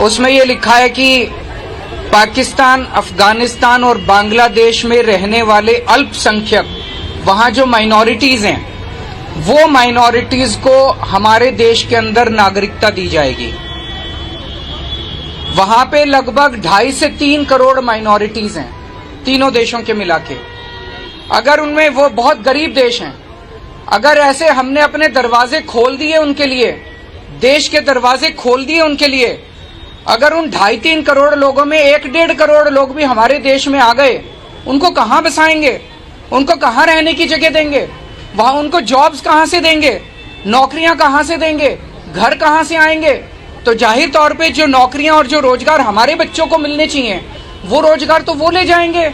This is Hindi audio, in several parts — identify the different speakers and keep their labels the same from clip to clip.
Speaker 1: उसमें ये लिखा है कि पाकिस्तान, अफगानिस्तान और बांग्लादेश में रहने वाले अल्पसंख्यक, वहां जो माइनॉरिटीज हैं, वो माइनॉरिटीज को हमारे देश के अंदर नागरिकता दी जाएगी। वहां पे लगभग 2.5 से 3 करोड़ माइनॉरिटीज हैं, तीनों देशों के मिला के। अगर उनमें, वो बहुत गरीब देश हैं, अगर ऐसे हमने अपने दरवाजे खोल दिए उनके लिए, देश के दरवाजे खोल दिए उनके लिए, अगर उन 2.5-3 करोड़ लोगों में 1-1.5 करोड़ लोग भी हमारे देश में आ गए, उनको कहां बसाएंगे? उनको कहां रहने की जगह देंगे? वहां उनको जॉब्स कहां से देंगे? नौकरियां कहां से देंगे? घर कहां से आएंगे? तो जाहिर तौर पे जो नौकरियां और जो रोजगार हमारे बच्चों को मिलने चाहिए, वो रोजगार तो वो ले जाएंगे।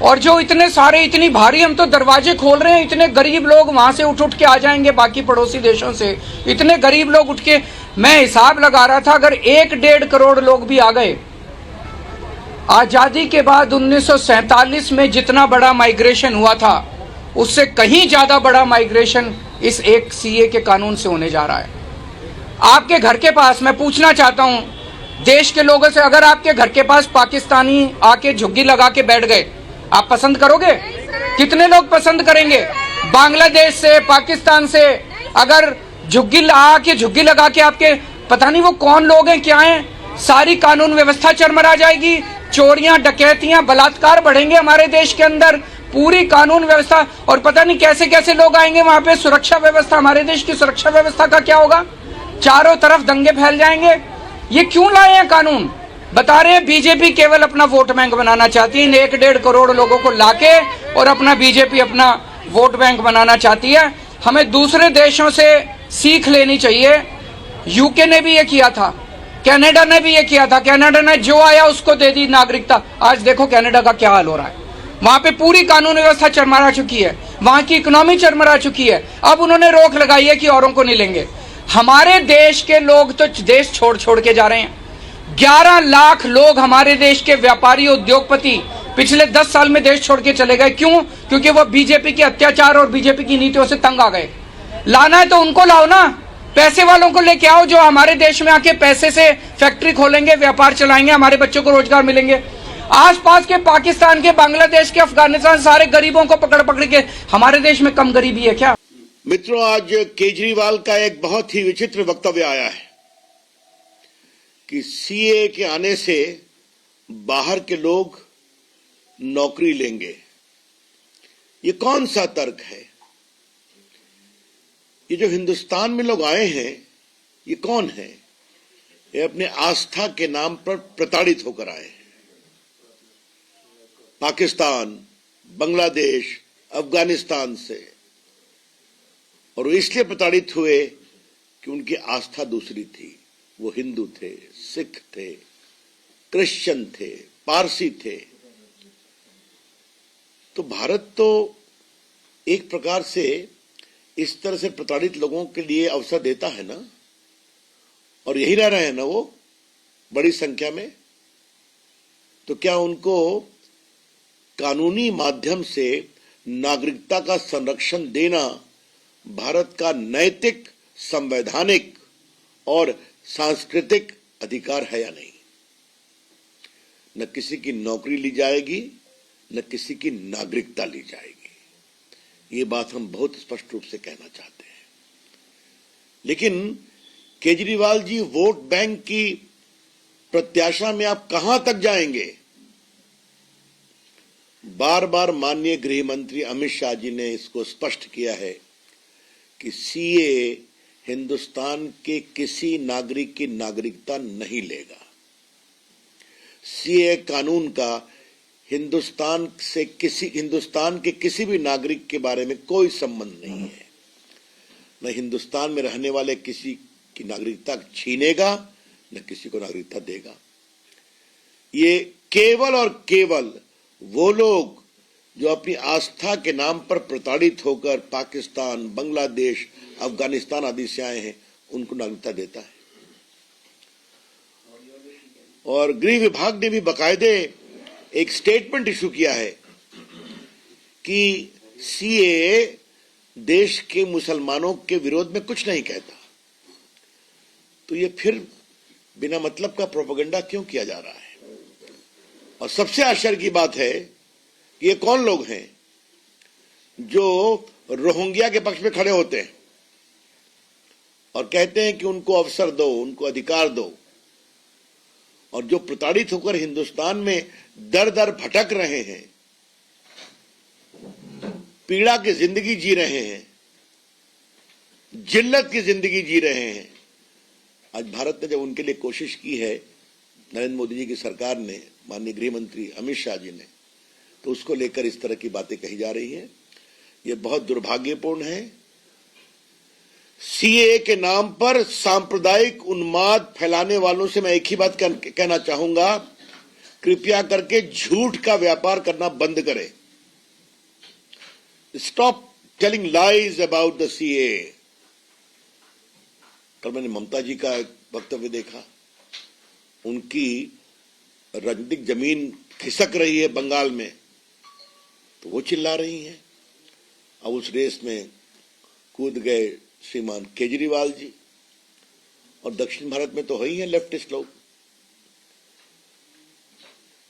Speaker 1: और जो इतने सारे, इतनी भारी हम तो दरवाजे खोल रहे हैं, इतने गरीब लोग वहां से उठ के आ जाएंगे बाकी पड़ोसी देशों से, इतने गरीब लोग उठ के, मैं हिसाब लगा रहा था, अगर 1-1.5 करोड़ लोग भी आ गए, आजादी के बाद 1947 में जितना बड़ा माइग्रेशन हुआ था, उससे कहीं ज्यादा बड़ा माइग्रेशन इस एक सीए के कानून से होने जा रहा है। आपके घर के पास, मैं पूछना चाहता हूं देश के लोगों से, अगर आपके घर के पास पाकिस्तानी आके झुग्गी लगा के बैठ गए, आप पसंद करोगे? कितने लोग पसंद करेंगे? बांग्लादेश से, पाकिस्तान से अगर झुग्गी लगा के आपके, पता नहीं वो कौन लोग हैं, क्या हैं, सारी कानून व्यवस्था चरमरा जाएगी। चोरियां, डकैतियां, बलात्कार बढ़ेंगे हमारे देश के अंदर, पूरी कानून व्यवस्था, और पता नहीं कैसे कैसे लोग आएंगे वहां पे। सुरक्षा व्यवस्था, हमारे देश की सुरक्षा व्यवस्था का क्या होगा? चारों तरफ दंगे फैल जाएंगे। ये क्यों लाए हैं कानून? बता रहे हैं बीजेपी केवल अपना वोट बैंक बनाना चाहती है, इन 1-1.5 करोड़ लोगों को लाके, और अपना बीजेपी अपना वोट बैंक बनाना चाहती है। हमें दूसरे देशों से सीख लेनी चाहिए। यूके ने भी ये किया था, कनाडा ने भी ये किया था। कनाडा ने जो आया उसको दे दी नागरिकता। आज देखो कनाडा का क्या हाल हो रहा है। वहां पे पूरी कानून व्यवस्था चरमरा चुकी है, वहां की इकोनॉमी चरमरा चुकी है। अब उन्होंने रोक लगाई है कि औरों को नहीं लेंगे। हमारे देश के लोग तो देश छोड़ छोड़ के जा रहे हैं। 11 लाख लोग हमारे देश के व्यापारी, उद्योगपति पिछले 10 साल में देश छोड़ के चले गए। क्यों? क्योंकि वो बीजेपी के अत्याचार और बीजेपी की नीतियों से तंग आ गए। लाना है तो उनको लाओ ना, पैसे वालों को लेके आओ, जो हमारे देश में आके पैसे से फैक्ट्री खोलेंगे, व्यापार चलाएंगे, हमारे बच्चों को रोजगार मिलेंगे। आसपास के पाकिस्तान के, बांग्लादेश के, अफगानिस्तान, सारे गरीबों को पकड़ पकड़ के, हमारे देश में कम गरीबी है क्या?
Speaker 2: मित्रों, आज केजरीवाल का एक बहुत ही विचित्र वक्तव्य आया है कि सीए के आने से बाहर के लोग नौकरी लेंगे। ये कौन सा तर्क है? ये जो हिंदुस्तान में लोग आए हैं, ये कौन है? ये अपने आस्था के नाम पर प्रताड़ित होकर आए हैं। पाकिस्तान, बांग्लादेश, अफगानिस्तान से, और वो इसलिए प्रताड़ित हुए कि उनकी आस्था दूसरी थी। वो हिंदू थे, सिख थे, क्रिश्चियन थे, पारसी थे। तो भारत तो एक प्रकार से इस तरह से प्रताड़ित लोगों के लिए अवसर देता है ना, और यही रह रहे हैं ना वो बड़ी संख्या में। तो क्या उनको कानूनी माध्यम से नागरिकता का संरक्षण देना भारत का नैतिक, संवैधानिक और सांस्कृतिक अधिकार है या नहीं? न किसी की नौकरी ली जाएगी, न किसी की नागरिकता ली जाएगी। ये बात हम बहुत स्पष्ट रूप से कहना चाहते हैं। लेकिन केजरीवाल जी, वोट बैंक की प्रत्याशा में आप कहां तक जाएंगे? बार बार माननीय गृह मंत्री अमित शाह जी ने इसको स्पष्ट किया है कि सीए हिंदुस्तान के किसी नागरिक की नागरिकता नहीं लेगा। सीए कानून का हिंदुस्तान के किसी भी नागरिक के बारे में कोई संबंध नहीं है। न हिंदुस्तान में रहने वाले किसी की नागरिकता छीनेगा, न किसी को नागरिकता देगा। ये केवल और केवल वो लोग जो अपनी आस्था के नाम पर प्रताड़ित होकर पाकिस्तान, बांग्लादेश, अफगानिस्तान आदि से आए हैं, उनको नागरिकता देता है। और गृह विभाग ने भी बाकायदे एक स्टेटमेंट इशू किया है कि सीए देश के मुसलमानों के विरोध में कुछ नहीं कहता। तो ये फिर बिना मतलब का प्रोपेगेंडा क्यों किया जा रहा है? और सबसे आश्चर्य की बात है कि ये कौन लोग हैं जो रोहिंग्या के पक्ष में खड़े होते हैं और कहते हैं कि उनको अवसर दो, उनको अधिकार दो, और जो प्रताड़ित होकर हिंदुस्तान में दर दर भटक रहे हैं, पीड़ा की जिंदगी जी रहे हैं, जिल्लत की जिंदगी जी रहे हैं। आज भारत ने जब उनके लिए कोशिश की है, नरेंद्र मोदी जी की सरकार ने, माननीय गृह मंत्री अमित शाह जी ने, तो उसको लेकर इस तरह की बातें कही जा रही हैं। ये बहुत दुर्भाग्यपूर्ण है। सीएए के नाम पर सांप्रदायिक उन्माद फैलाने वालों से मैं एक ही बात कहना चाहूंगा, कृपया करके झूठ का व्यापार करना बंद करें। Stop telling lies about the CAA. कल मैंने ममता जी का एक वक्तव्य देखा, उनकी राजनीतिक जमीन खिसक रही है बंगाल में, तो वो चिल्ला रही हैं। अब उस रेस में कूद गए श्रीमान केजरीवाल जी, और दक्षिण भारत में तो है ही है लेफ्टिस्ट लोग।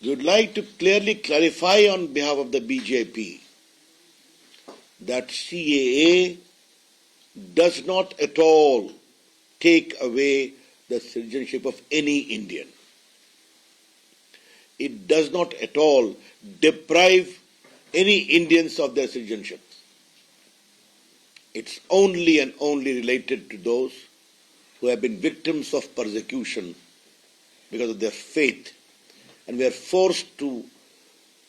Speaker 2: We would like to clearly clarify on behalf of the BJP that CAA does not at all take away the citizenship of any Indian. It does not at all deprive any Indians of their citizenship. It's only and only related to those who have been victims of persecution because of their faith and were forced to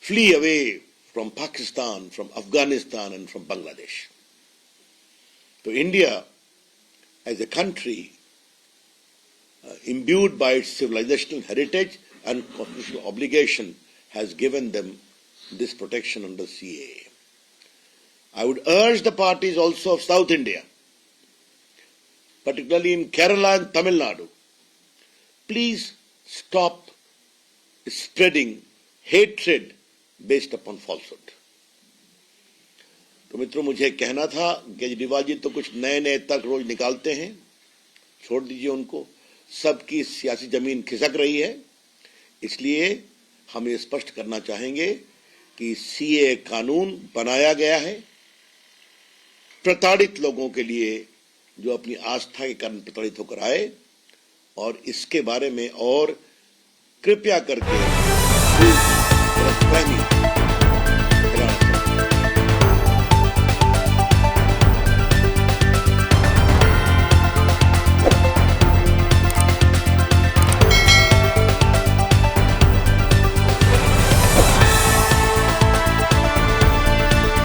Speaker 2: flee away from Pakistan, from Afghanistan and from Bangladesh. So India as a country imbued by its civilizational heritage and constitutional obligation has given them this protection under CAA. I would urge the parties also of South India, particularly in Kerala and Tamil Nadu, please stop spreading hatred based upon falsehood. तो मित्रों, मुझे कहना था, केजरीवाल जी तो कुछ नए नए तर्क रोज निकालते हैं, छोड़ दीजिए उनको। सबकी सियासी जमीन खिसक रही है, इसलिए हम ये स्पष्ट करना चाहेंगे कि सीए कानून बनाया गया है प्रताड़ित लोगों के लिए, जो अपनी आस्था के कारण प्रताड़ित होकर आए, और इसके बारे में और कृपया करके